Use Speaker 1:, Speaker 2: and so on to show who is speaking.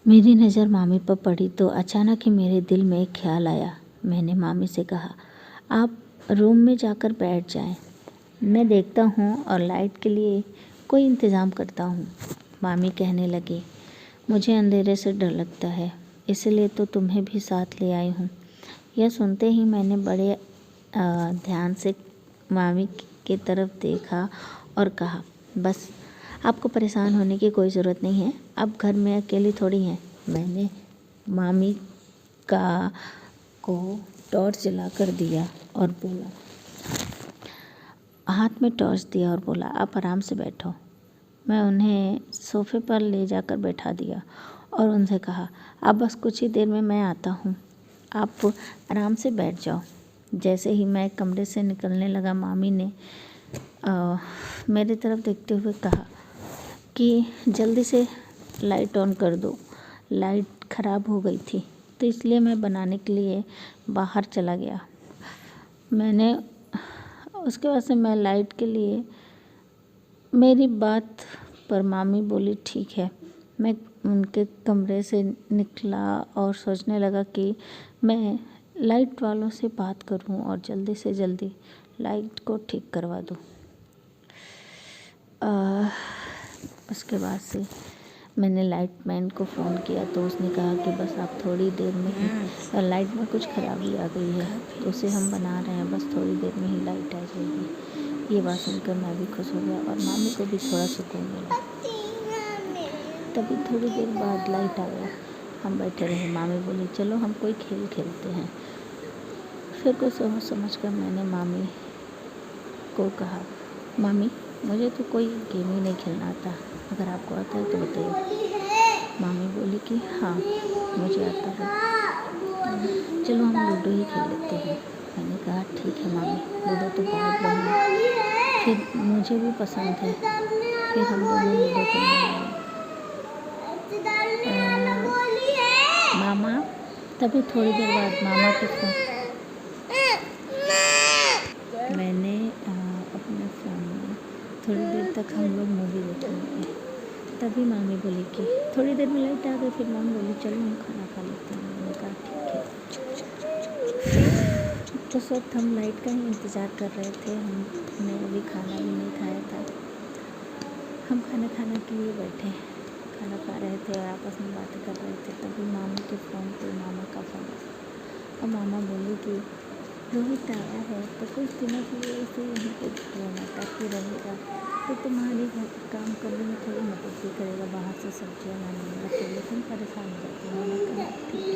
Speaker 1: मेरी नज़र मामी पर पड़ी तो अचानक ही मेरे दिल में एक ख्याल आया। मैंने मामी से कहा, आप रूम में जाकर बैठ जाएं, मैं देखता हूँ और लाइट के लिए कोई इंतज़ाम करता हूँ। मामी कहने लगी, मुझे अंधेरे से डर लगता है, इसलिए तो तुम्हें भी साथ ले आई हूँ। यह सुनते ही मैंने बड़े ध्यान से मामी की तरफ देखा और कहा, बस आपको परेशान होने की कोई ज़रूरत नहीं है, अब घर में अकेली थोड़ी हैं। मैंने मामी को टॉर्च जला कर दिया और बोला, हाथ में टॉर्च दिया और बोला, आप आराम से बैठो। मैं उन्हें सोफे पर ले जाकर बैठा दिया और उनसे कहा, अब बस कुछ ही देर में मैं आता हूँ, आप आराम से बैठ जाओ। जैसे ही मैं कमरे से निकलने लगा, मामी ने मेरी तरफ देखते हुए कहा कि जल्दी से लाइट ऑन कर दो। लाइट ख़राब हो गई थी तो इसलिए मैं बनाने के लिए बाहर चला गया। उसके बाद से मैं लाइट के लिए, मेरी बात पर मामी बोली, ठीक है। मैं उनके कमरे से निकला और सोचने लगा कि मैं लाइट वालों से बात करूं और जल्दी से जल्दी लाइट को ठीक करवा दूं। उसके बाद से मैंने लाइट मैन को फ़ोन किया तो उसने कहा कि बस आप थोड़ी देर में ही, लाइट में कुछ खराबी आ गई है तो उसे हम बना रहे हैं, बस थोड़ी देर में ही लाइट आ जाएगी। ये बात सुनकर मैं भी खुश हो गया और मामी को भी थोड़ा सुकून मिला। तभी थोड़ी देर बाद लाइट आ गया। हम बैठे रहे। मामी बोली, चलो हम कोई खेल खेलते हैं। फिर कुछ सोच समझ कर मैंने मामी को कहा, मामी मुझे तो कोई गेम ही नहीं खेलना आता, अगर आपको आता है तो बताइए। मामी बोली कि हाँ मुझे आता है, चलो हम लूडो ही खेल लेते हैं। मैंने कहा ठीक है मामी, लूडो तो बहुत बढ़िया, फिर मुझे भी पसंद है। फिर हम दोनों लूडो खेलने लगे। मामा, तभी थोड़ी देर बाद मामा के फ़ोन, मैंने अपने फ़ोन में थोड़ी देर तक हम लोग मूवी देखने लगे। तभी मामी बोली कि थोड़ी देर में लाइट आ गई। फिर मामी बोली, चलो हम खाना खा लेते हैं। मैंने कहा ठीक है। उस वक्त हम लाइट का ही इंतज़ार कर रहे थे। हमने अभी खाना भी नहीं खाया था। हम खाना खाने के लिए बैठे, खाना खा रहे थे और आपस में बातें कर रहे थे। तभी मामा के फ़ोन पे मामा का फ़ोन और मामा बोली कि रोहित आया है तो कुछ दिनों के लिए उसे यहीं पे रहना ताकि रहेगा तो तुम्हारे घर काम करने में थोड़ी मदद भी करेगा, बाहर से सब्जियाँ लाने में, तो लेकिन परेशान हो